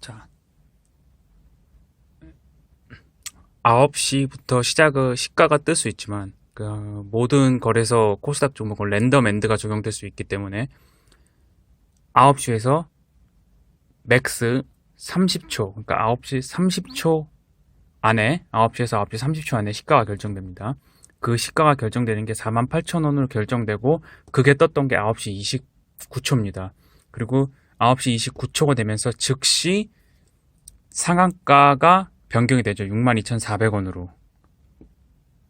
자, 9시부터 시가가 뜰 수 있지만, 모든 거래소 코스닥 종목은 랜덤 엔드가 적용될 수 있기 때문에, 9시에서 맥스 30초, 그러니까 9시 30초 안에, 9시에서 9시 30초 안에 시가가 결정됩니다. 그 시가가 결정되는 게 48,000원으로 결정되고, 그게 떴던 게 9시 29초입니다. 그리고 9시 29초가 되면서 즉시 상한가가 변경이 되죠. 62,400원으로.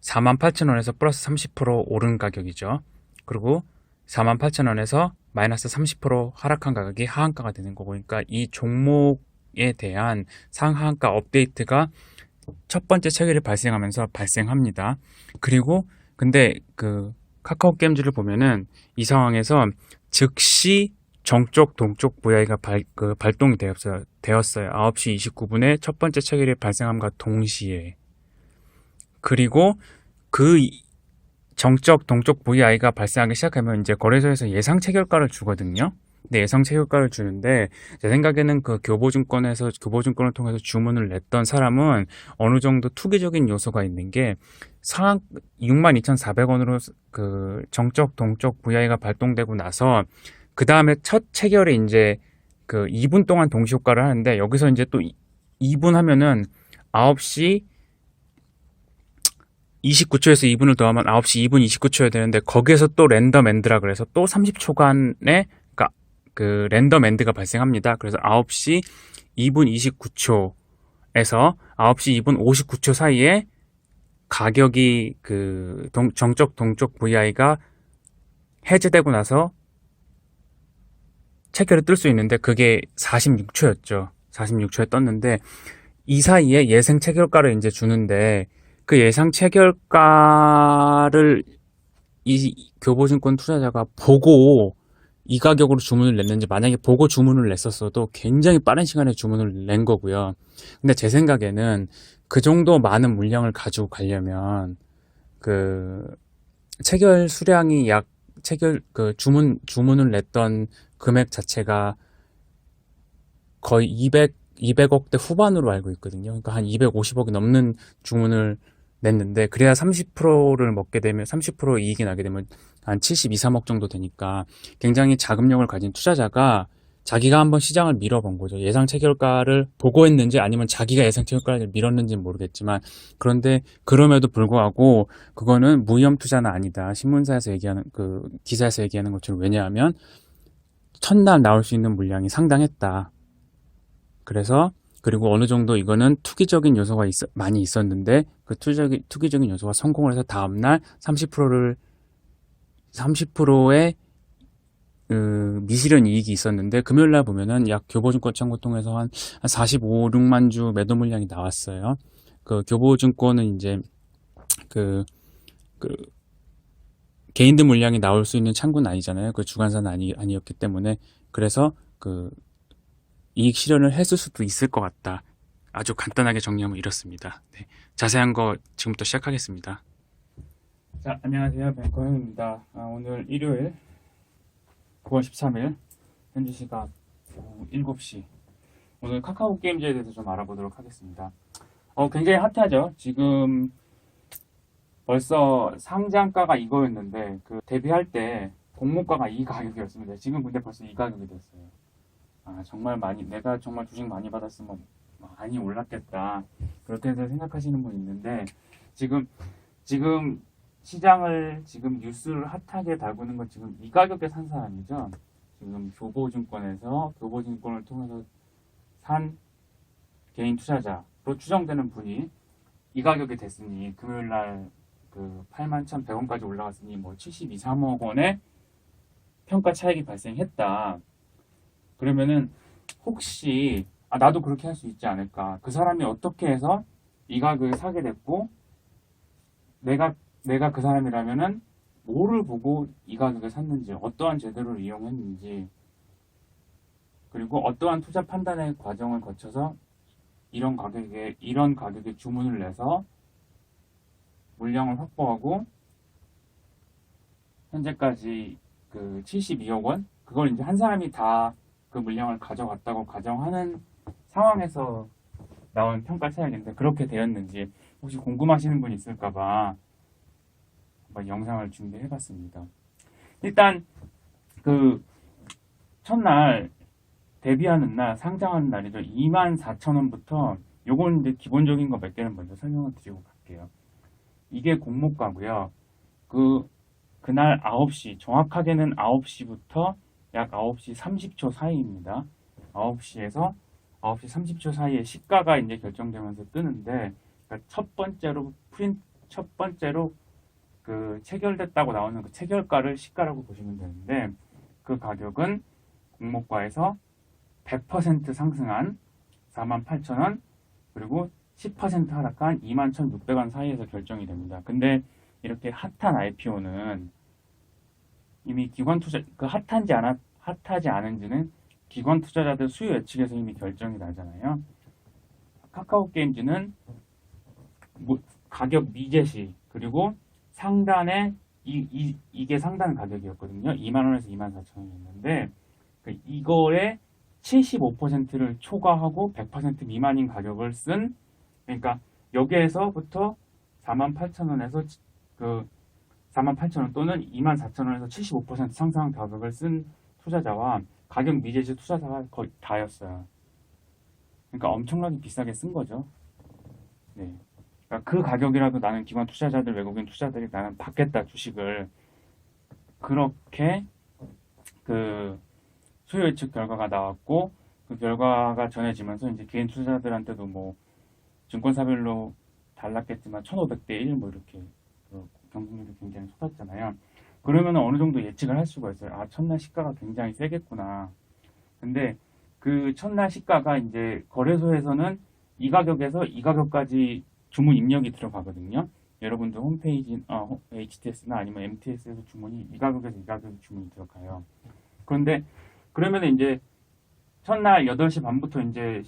48,000원에서 플러스 30% 오른 가격이죠. 그리고 48,000원에서 마이너스 30% 하락한 가격이 하한가가 되는 거고, 그러니까 이 종목에 대한 상한가 업데이트가 첫 번째 체결이 발생하면서 발생합니다. 그리고 근데 카카오 게임즈를 보면은 이 상황에서 즉시 정쪽 동쪽 VI가 발동이 되었어요. 9시 29분에 첫 번째 체결이 발생함과 동시에. 그리고 그 정적 동쪽 VI가 발생하기 시작하면 이제 거래소에서 예상 체결가를 주거든요. 근데 예상 체결가를 주는데 제 생각에는 교보증권을 통해서 주문을 냈던 사람은 어느 정도 투기적인 요소가 있는 게 상한 62,400원으로 정적 동쪽 VI가 발동되고 나서 그 다음에 첫 체결이 이제 2분 동안 동시 효과를 하는데, 여기서 이제 또 2분 하면은 9시 29초에서 2분을 더하면 9시 2분 29초여야 되는데, 거기에서 또 랜덤 엔드라 그래서 또 30초간의 랜덤 엔드가 발생합니다. 그래서 9시 2분 29초에서 9시 2분 59초 사이에 가격이 정적 동쪽 VI가 해제되고 나서 체결을 뜰 수 있는데, 그게 46초였죠. 46초에 떴는데, 이 사이에 예상 체결가를 이제 주는데, 그 예상 체결가를 이 교보증권 투자자가 보고 이 가격으로 주문을 냈는지, 만약에 보고 주문을 냈었어도 굉장히 빠른 시간에 주문을 낸 거고요. 근데 제 생각에는 그 정도 많은 물량을 가지고 가려면 체결 수량이 주문을 냈던 금액 자체가 거의 200억대 후반으로 알고 있거든요. 그러니까 한 250억이 넘는 주문을 냈는데, 그래야 30%를 먹게 되면, 30% 이익이 나게 되면 한 72, 3억 정도 되니까 굉장히 자금력을 가진 투자자가 자기가 한번 시장을 밀어본 거죠. 예상 체결가를 보고 했는지 아니면 자기가 예상 체결가를 밀었는지는 모르겠지만, 그런데 그럼에도 불구하고 그거는 무위험 투자는 아니다. 신문사에서 얘기하는 기사에서 얘기하는 것처럼. 왜냐하면 첫날 나올 수 있는 물량이 상당했다. 그리고 어느 정도 이거는 투기적인 요소가 많이 있었는데, 그 투기적인 요소가 성공을 해서 다음날 30%의 미실현 이익이 있었는데, 금요일날 보면은 약 교보증권 창구 통해서 한 45, 6만 주 매도 물량이 나왔어요. 교보증권은 이제 개인들 물량이 나올 수 있는 창구는 아니잖아요. 주관사는 아니었기 때문에. 그래서 이익 실현을 했을 수도 있을 것 같다. 아주 간단하게 정리하면 이렇습니다. 네. 자세한 거 지금부터 시작하겠습니다. 자, 안녕하세요. 뱅커형입니다. 오늘 일요일 9월 13일 현지 시각 7시. 오늘 카카오 게임즈에 대해서 좀 알아보도록 하겠습니다. 굉장히 핫하죠. 지금 벌써 상장가가 이거였는데, 데뷔할 때 공모가가 이 가격이었습니다. 지금 근데 벌써 이 가격이 됐어요. 내가 정말 주식 많이 받았으면 많이 올랐겠다. 그렇게 해서 생각하시는 분 있는데, 지금 시장을, 뉴스를 핫하게 달구는 건 지금 이 가격에 산 사람이죠. 지금 교보증권을 통해서 산 개인 투자자로 추정되는 분이 이 가격이 됐으니, 금요일날 81,100원까지 올라갔으니 72, 3억 원의 평가 차익이 발생했다. 그러면은 혹시 나도 그렇게 할 수 있지 않을까? 그 사람이 어떻게 해서 이 가격에 사게 됐고, 내가 그 사람이라면은 뭐를 보고 이 가격에 샀는지, 어떠한 제도를 이용했는지, 그리고 어떠한 투자 판단의 과정을 거쳐서 이런 가격에 주문을 내서 물량을 확보하고 현재까지 72억 원, 그걸 이제 한 사람이 다 그 물량을 가져갔다고 가정하는 상황에서 나온 평가 차익인데 그렇게 되었는지 혹시 궁금하시는 분 있을까봐 한번 영상을 준비해봤습니다. 일단 그 첫날 데뷔하는 날, 상장하는 날이죠. 24,000원부터 요건 이제 기본적인 거 몇 개는 먼저 설명을 드리고 갈게요. 이게 공모가고요. 그날 9시, 정확하게는 9시부터 약 9시 30초 사이입니다. 9시에서 9시 30초 사이에 시가가 이제 결정되면서 뜨는데, 그러니까 첫 번째로 그 체결됐다고 나오는 그 체결가를 시가라고 보시면 되는데, 그 가격은 공모가에서 100% 상승한 48,000원, 그리고 10% 하락한 21,600원 사이에서 결정이 됩니다. 근데 이렇게 핫한 IPO는 이미 기관 투자, 핫하지 않은지는 기관 투자자들 수요 예측에서 이미 결정이 나잖아요. 카카오 게임즈는 가격 미제시, 그리고 상단에 이게 상단 가격이었거든요. 2만원에서 24,000원이었는데, 이거에 75%를 초과하고 100% 미만인 가격을 쓴, 그러니까 여기에서부터 48,000원에서 48,000원 또는 24,000원에서 75% 상승한 가격을 쓴 투자자와 가격 미제시 투자자가 거의 다였어요. 그러니까 엄청나게 비싸게 쓴 거죠. 네. 그러니까 그 가격이라도 나는 기관 투자자들, 외국인 투자자들이 나는 받겠다, 주식을. 그렇게 그 수요 예측 결과가 나왔고, 그 결과가 전해지면서 이제 개인 투자자들한테도 뭐 증권사별로 달랐겠지만 1,500대 1 뭐 이렇게 경쟁률이 굉장히 쏟았잖아요. 그러면 어느 정도 예측을 할 수가 있어요. 아, 첫날 시가가 굉장히 세겠구나. 근데 그 첫날 시가가 이제 거래소에서는 이 가격에서 이 가격까지 주문 입력이 들어가거든요. 여러분들 홈페이지, HTS나 아니면 MTS에서 주문이 이 가격에서 이 가격에 주문이 들어가요. 그런데 그러면 이제 첫날 8시 반부터 이제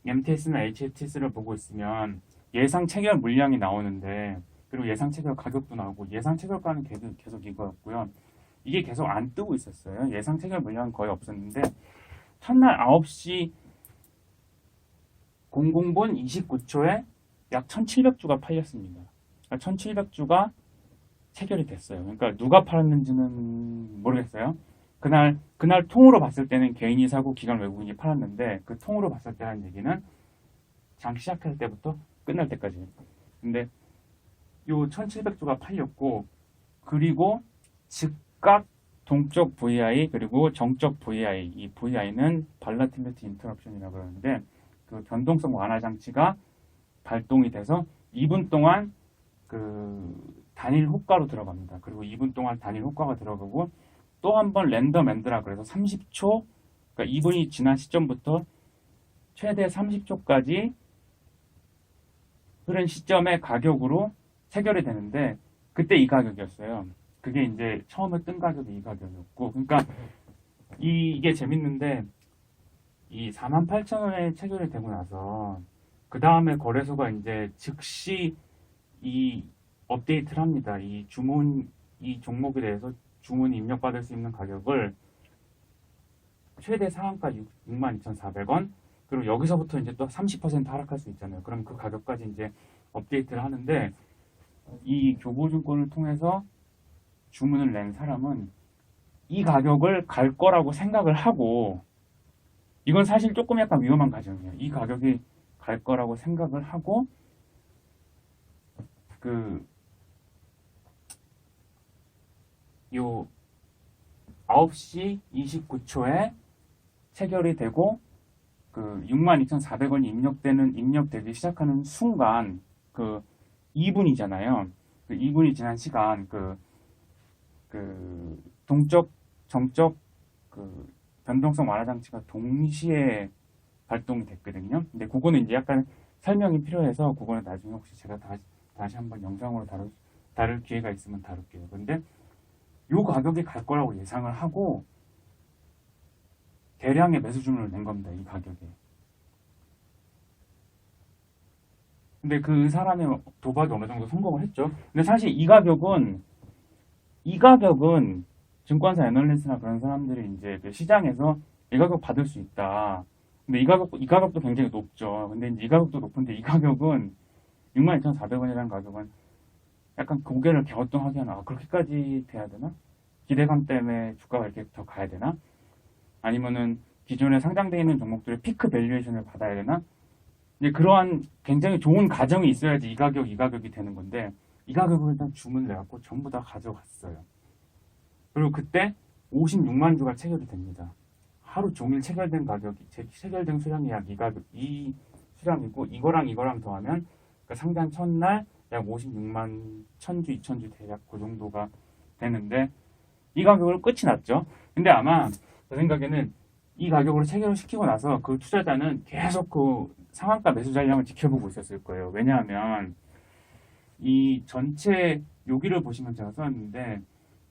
MTS나 HTS를 보고 있으면 예상 체결 물량이 나오는데, 그리고 예상 체결 가격도 나오고, 예상 체결가는 계속 이거였고요. 이게 계속 안 뜨고 있었어요. 예상 체결 물량은 거의 없었는데, 첫날 9시 00분 29초에 약 1,700주가 팔렸습니다. 그러니까 1,700주가 체결이 됐어요. 그러니까 누가 팔았는지는 모르겠어요. 그날 통으로 봤을 때는 개인이 사고 기관 외국인이 팔았는데, 그 통으로 봤을 때라는 얘기는 장 시작할 때부터 끝날 때까지. 근데 요 1,700주가 팔렸고, 그리고 즉각 동적 VI 그리고 정적 VI, 이 VI는 Volatility Interruption이라고 하는데, 그 변동성 완화 장치가 발동이 돼서 2분 동안 그 단일 호가로 들어갑니다. 그리고 2분 동안 단일 호가가 들어가고, 또 한 번 랜덤 엔드라 그래서 30초, 그러니까 2분이 지난 시점부터 최대 30초까지 흐른 시점의 가격으로 체결이 되는데, 그때 이 가격이었어요. 그게 이제 처음에 뜬 가격이 이 가격이었고, 그러니까 이게 재밌는데, 이 48,000원에 체결이 되고 나서 그 다음에 거래소가 이제 즉시 이 업데이트를 합니다. 이 종목에 대해서 주문이 입력받을 수 있는 가격을 최대 상한가 62,400원, 그리고 여기서부터 이제 또 30% 하락할 수 있잖아요. 그럼 그 가격까지 이제 업데이트를 하는데, 이 교보증권을 통해서 주문을 낸 사람은 이 가격을 갈 거라고 생각을 하고, 이건 사실 조금 약간 위험한 가정이에요. 이 가격이 갈 거라고 생각을 하고, 요 9시 29초에 체결이 되고, 62,400원이 입력되기 시작하는 순간, 2분이잖아요. 2분이 지난 시간, 동적, 정적, 변동성 완화 장치가 동시에 발동이 됐거든요. 근데 그거는 이제 약간 설명이 필요해서, 그거는 나중에 혹시 제가 다시 한번 영상으로 다룰 기회가 있으면 다룰게요. 근데 요 가격이 갈 거라고 예상을 하고 대량의 매수 주문을 낸 겁니다. 이 가격에. 근데 그 사람의 도박이 어느 정도 성공을 했죠. 근데 사실 이 가격은 증권사 애널리스트나 그런 사람들이 이제 그 시장에서 이 가격 받을 수 있다, 근데 이 가격도 굉장히 높죠. 근데 이제 이 가격도 높은데 이 가격은 62,400원이라는 가격은 약간 고개를 갸우뚱하게 하나. 아, 그렇게까지 돼야 되나? 기대감 때문에 주가가 이렇게 더 가야 되나? 아니면은 기존에 상장되어 있는 종목들의 피크 밸류에이션을 받아야 되나? 이제 그러한 굉장히 좋은 가정이 있어야지 이 가격이 되는 건데 이 가격을 일단 주문을 내갖고 전부 다 가져갔어요. 그리고 그때 56만 주가 체결이 됩니다. 하루 종일 체결된 가격이 체결된 수량이 약 이 수량이고 이거랑 더하면 그러니까 상장 첫날 약 56만 1000주, 2000주 대략 그 정도가 되는데 이 가격으로 끝이 났죠. 근데 아마 제 생각에는 이 가격으로 체결을 시키고 나서 그 투자자는 계속 그 상한가 매수 잔량을 지켜보고 있었을 거예요. 왜냐하면 이 전체 여기를 보시면 제가 써놨는데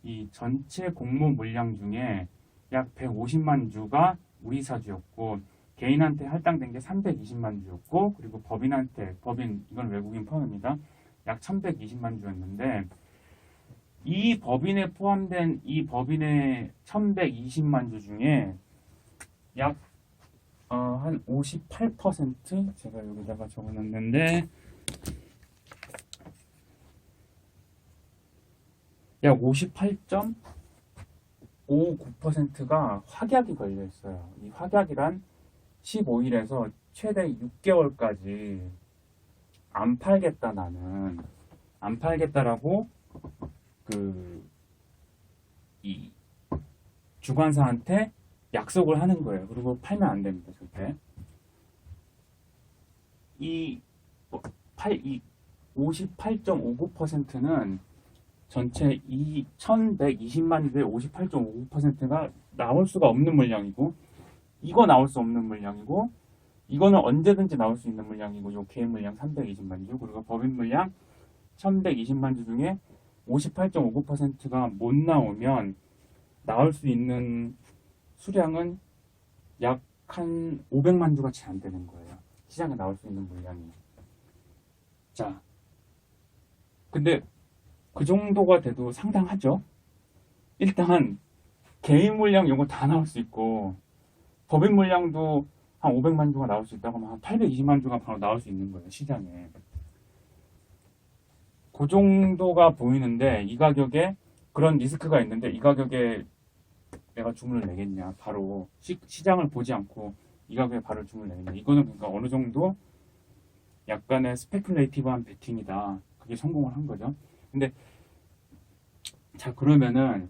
이 전체 공모 물량 중에 약 150만 주가 우리 사주였고 개인한테 할당된 게 320만 주였고 그리고 법인 이건 외국인 포함입니다. 약 1120만 주였는데 이 법인에 포함된 이 법인의 1120만 주 중에 약 한 58% 제가 여기다가 적어놨는데 약 58.59%가 확약이 걸려 있어요. 이 확약이란 15일에서 최대 6개월까지 안 팔겠다 나는 안 팔겠다라고 이 주관사한테 약속을 하는 거예요. 그리고 팔면 안 됩니다. 절대. 이 58.59%는 전체 1120만 주의 58.59%가 나올 수가 없는 물량이고 이거 나올 수 없는 물량이고 이거는 언제든지 나올 수 있는 물량이고 요 개인 물량 320만 주 그리고 법인 물량 1120만 주 중에 58.59%가 못 나오면 나올 수 있는 수량은 약 한 500만 주가 채 안 되는 거예요. 시장에 나올 수 있는 물량이. 자, 근데 그 정도가 돼도 상당하죠. 일단 개인 물량 요거 다 나올 수 있고 법인 물량도 한 500만 주가 나올 수 있다고 하면 한 820만 주가 바로 나올 수 있는 거예요. 시장에. 그 정도가 보이는데 이 가격에 그런 리스크가 있는데 이 가격에 내가 주문을 내겠냐. 바로 시장을 보지 않고 이 가격에 바로 주문을 내겠냐. 이거는 그러니까 어느 정도 약간의 스페큘레이티브한 베팅이다. 그게 성공을 한 거죠. 근데 자 그러면은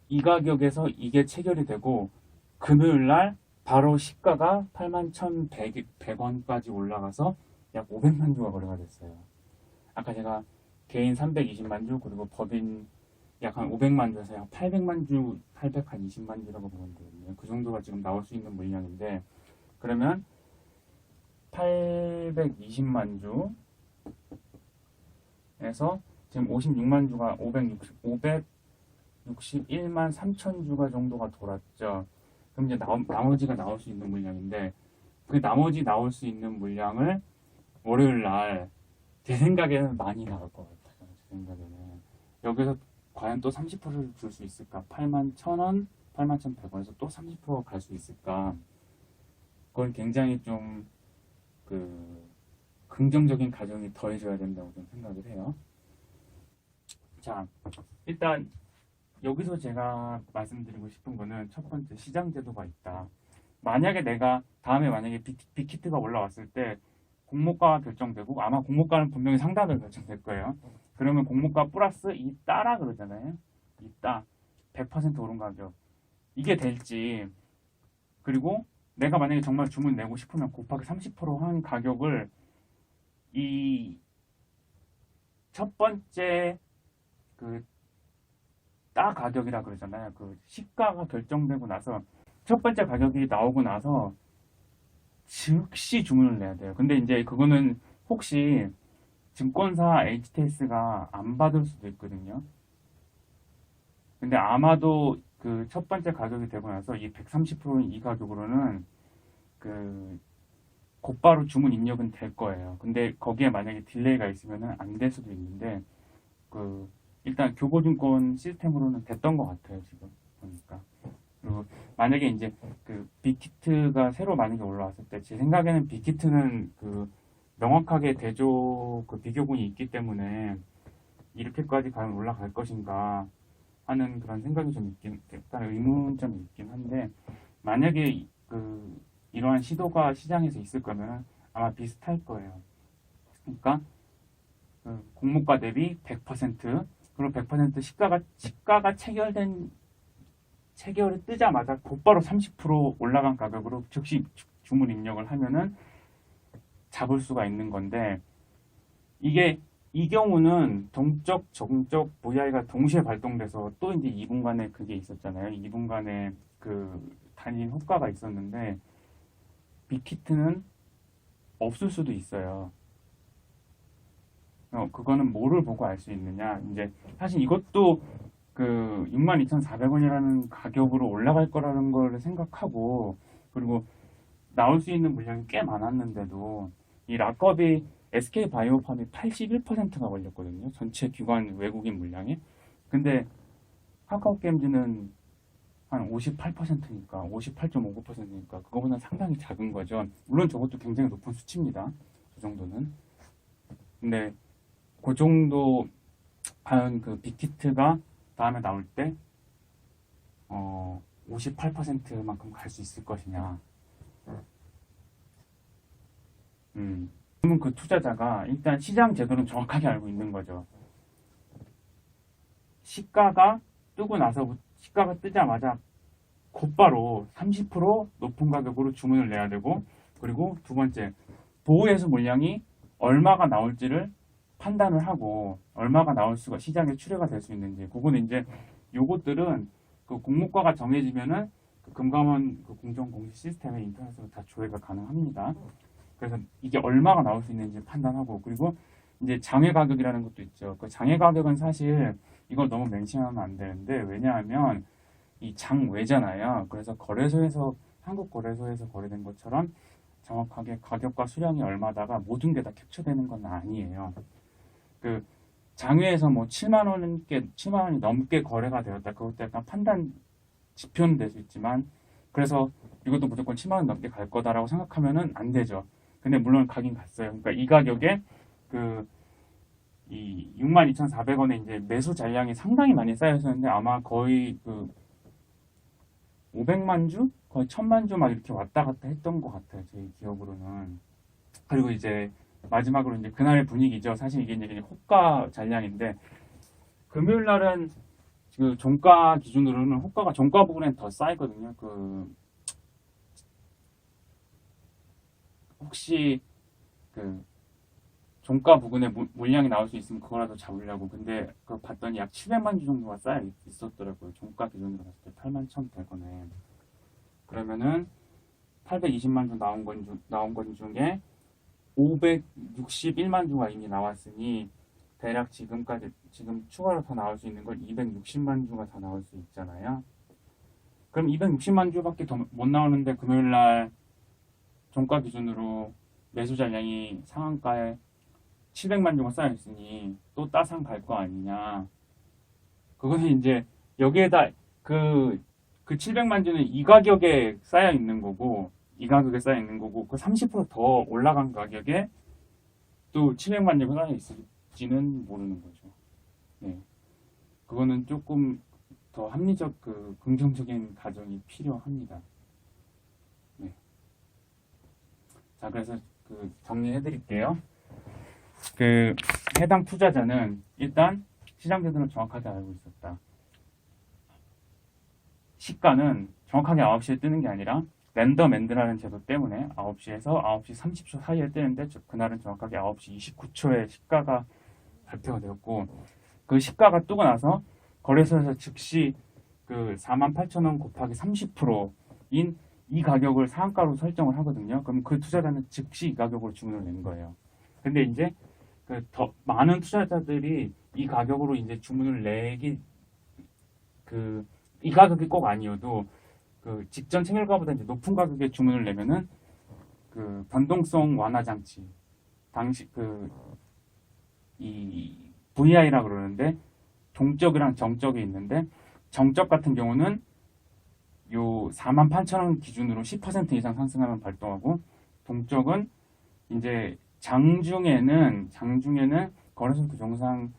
이 가격에서 이게 체결이 되고 금요일 날 바로 시가가 81,100원까지 올라가서 약 500만 주가 거래가 됐어요. 아까 제가 개인 320만 주 그리고 법인 약 한 500만 주에서 약 800만 주, 820만 주라고 보면 되거든요. 그 정도가 지금 나올 수 있는 물량인데 그러면 820만 주에서 지금 56만 주가 561만 3천 주가 정도가 돌았죠. 그럼 이제 나머지가 나올 수 있는 물량인데 그 나머지 나올 수 있는 물량을 월요일 날 제 생각에는 많이 나올 것 같아요. 제 생각에는 여기서 과연 또 30%를 줄 수 있을까? 81,000원, 81,100원에서 또 30% 갈 수 있을까? 그건 굉장히 좀 긍정적인 가정이 더해져야 된다고 좀 생각을 해요. 자, 일단 여기서 제가 말씀드리고 싶은 거는 첫 번째 시장 제도가 있다. 만약에 내가 다음에 만약에 빅히트가 올라왔을 때 공모가가 결정되고 아마 공모가는 분명히 상단으로 결정될 거예요. 그러면 공모가 플러스 이 따라 그러잖아요. 이 따 100% 오른 가격 이게 될지 그리고 내가 만약에 정말 주문 내고 싶으면 곱하기 30%한 가격을 이 첫 번째 따 가격이라 그러잖아요. 그 시가가 결정되고 나서 첫 번째 가격이 나오고 나서 즉시 주문을 내야 돼요. 근데 이제 그거는 혹시 증권사 HTS가 안 받을 수도 있거든요. 근데 아마도 그 첫 번째 가격이 되고 나서 이 130%인 이 가격으로는 곧바로 주문 입력은 될 거예요. 근데 거기에 만약에 딜레이가 있으면 안 될 수도 있는데 일단 교보증권 시스템으로는 됐던 것 같아요. 지금 보니까. 그리고 만약에 이제 그 빅히트가 새로 만약에 올라왔을 때 제 생각에는 빅히트는 그 명확하게 대조 그 비교군이 있기 때문에 이렇게까지 과연 올라갈 것인가 하는 그런 생각이 좀 있긴, 약간 의문점이 있긴 한데, 만약에 그 이러한 시도가 시장에서 있을 거면 아마 비슷할 거예요. 그러니까 그 공모가 대비 100%, 그리고 100% 시가가 체결이 뜨자마자 곧바로 30% 올라간 가격으로 즉시 주문 입력을 하면은 잡을 수가 있는 건데, 이게 이 경우는 동적, 정적 VI가 동시에 발동돼서 또 이제 2분간에 그게 있었잖아요. 2분간에 그 단일 효과가 있었는데, 빅히트는 없을 수도 있어요. 그거는 뭐를 보고 알 수 있느냐. 이제 사실 이것도 그 62,400원이라는 가격으로 올라갈 거라는 걸 생각하고, 그리고 나올 수 있는 물량이 꽤 많았는데도 이 락업이 SK바이오팜이 81%가 걸렸거든요. 전체 기관 외국인 물량에. 근데 카카오게임즈는 한 58%니까, 58.59%니까 그거보다 상당히 작은 거죠. 물론 저것도 굉장히 높은 수치입니다. 저 정도는. 근데 그 정도 과연 그 빅히트가 다음에 나올 때 58%만큼 갈 수 있을 것이냐. 그러면 그 투자자가 일단 시장 제도는 정확하게 알고 있는 거죠. 시가가 시가가 뜨자마자 곧바로 30% 높은 가격으로 주문을 내야 되고, 그리고 두 번째, 보호예수 물량이 얼마가 나올지를 판단을 하고, 얼마가 나올 수가, 시장에 출회가 될 수 있는지, 그거는 이제 요것들은 그 공모가가 정해지면은 그 금감원 그 공정 공시 시스템에 인터넷으로 다 조회가 가능합니다. 그래서 이게 얼마가 나올 수 있는지 판단하고, 그리고 이제 장외 가격이라는 것도 있죠. 그 장외 가격은 사실 이걸 너무 맹신하면 안 되는데, 왜냐하면 이 장외잖아요. 그래서 한국 거래소에서 거래된 것처럼 정확하게 가격과 수량이 얼마다가 모든 게 다 캡처되는 건 아니에요. 그 장외에서 뭐 7만 원이 넘게 거래가 되었다. 그것도 약간 판단 지표는 될 수 있지만, 그래서 이것도 무조건 7만 원 넘게 갈 거다라고 생각하면은 안 되죠. 근데 물론 가긴 갔어요. 그러니까 이 가격에 이 62,400원에 이제 매수 잔량이 상당히 많이 쌓여 있었는데, 아마 거의 그 500만 주? 거의 1000만 주 막 이렇게 왔다 갔다 했던 것 같아요. 제 기억으로는. 그리고 이제 마지막으로 이제 그날의 분위기죠. 사실 이게 이제 호가 잔량인데, 금요일 날은 그 종가 기준으로는 호가가 종가 부분엔 더 쌓이거든요. 혹시 그 종가 부근에 물량이 나올 수 있으면 그거라도 잡으려고. 근데 그거 봤더니 약 700만 주 정도가 쌓여 있었더라고요. 종가 기준으로 봤을 때 8만 1,100원에. 그러면은 820만 주 나온 건 중에 561만 주가 이미 나왔으니, 대략 지금 추가로 더 나올 수 있는 걸 260만 주가 더 나올 수 있잖아요. 그럼 260만 주밖에 더 못 나오는데, 금요일 날 종가 기준으로 매수 잔량이 상한가에 700만 주가 쌓여 있으니 또 따상 갈 거 아니냐. 그거는 이제 여기에다 그 700만 주는 이 가격에 쌓여 있는 거고, 그 30% 더 올라간 가격에 또 700만 주가 쌓여 있을지는 모르는 거죠. 네. 그거는 조금 더 합리적 긍정적인 가정이 필요합니다. 네. 자, 그래서 정리해 드릴게요. 해당 투자자는 일단 시장 제도를 정확하게 알고 있었다. 시가는 정확하게 9시에 뜨는 게 아니라 랜덤엔드라는 제도 때문에 9시에서 9시 30초 사이에 뜨는데, 그날은 정확하게 9시 29초에 시가가 발표가 되었고, 그 시가가 뜨고 나서 거래소에서 즉시 48,000원 곱하기 30%인 이 가격을 상한가로 설정을 하거든요. 그럼 그 투자자는 즉시 이 가격으로 주문을 낸 거예요. 근데 이제 더 많은 투자자들이 이 가격으로 이제 주문을 이 가격이 꼭 아니어도 직전 체결가보다 이제 높은 가격에 주문을 내면은 변동성 완화 장치, 당시 이 VI라 그러는데, 동적이랑 정적이 있는데, 정적 같은 경우는 요 48,000원 기준으로 10% 이상 상승하면 발동하고, 동적은 이제 장중에는 거래소 규정상,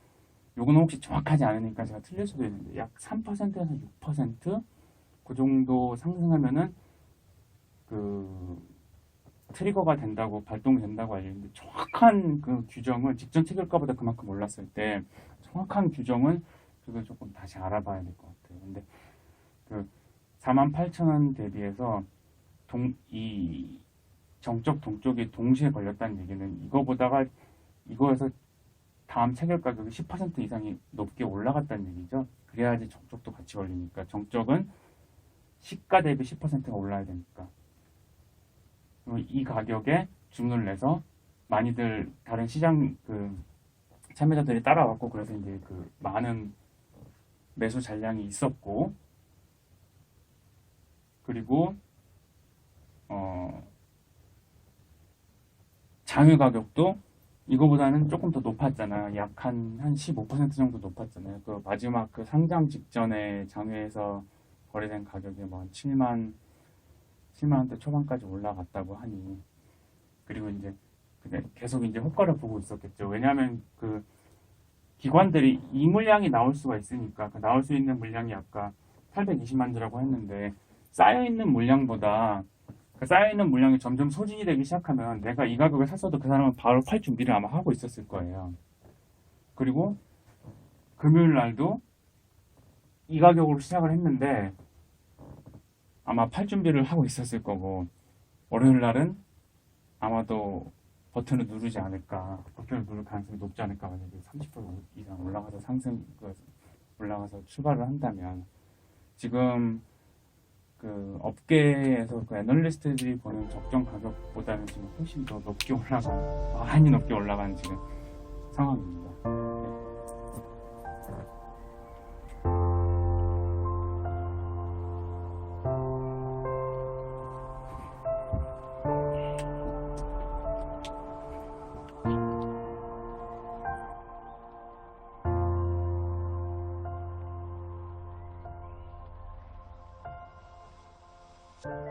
요거는 혹시 정확하지 않으니까 제가 틀릴 수도 있는데 약 3%에서 6%그 정도 상승하면은 그 트리거가 된다고, 발동이 된다고 알려있는데, 정확한 그 규정은 직전 체결가보다 그만큼 올랐을 때 정확한 규정은 저도 조금 다시 알아봐야 될 것 같아요. 근데 그 48,000원 대비해서 이 정적 동쪽이 동시에 걸렸다는 얘기는, 이거에서 다음 체결 가격이 10% 이상이 높게 올라갔다는 얘기죠. 그래야지 정적도 같이 걸리니까. 정적은 시가 대비 10%가 올라야 되니까. 이 가격에 주문을 내서 많이들 다른 시장 참여자들이 따라왔고, 그래서 이제 많은 매수 잔량이 있었고, 그리고 장외 가격도 이거보다는 조금 더 높았잖아. 약 한 15% 정도 높았잖아요. 그 마지막 그 상장 직전에 장외에서 거래된 가격이 뭐 7만 원대 초반까지 올라갔다고 하니, 그리고 이제 계속 이제 효과를 보고 있었겠죠. 왜냐하면 그 기관들이 이 물량이 나올 수가 있으니까, 나올 수 있는 물량이 아까 820만 주라고 했는데, 쌓여있는 물량보다 쌓여있는 물량이 점점 소진이 되기 시작하면 내가 이 가격에 샀어도 그 사람은 바로 팔 준비를 아마 하고 있었을 거예요. 그리고 금요일 날도 이 가격으로 시작을 했는데 아마 팔 준비를 하고 있었을 거고, 월요일 날은 아마도 버튼을 누르지 않을까, 버튼을 누를 가능성이 높지 않을까. 만약에 30% 이상 올라가서 출발을 한다면, 지금 그 업계에서 그 애널리스트들이 보는 적정 가격보다는 지금 훨씬 더 많이 높게 올라간 지금 상황입니다. 네.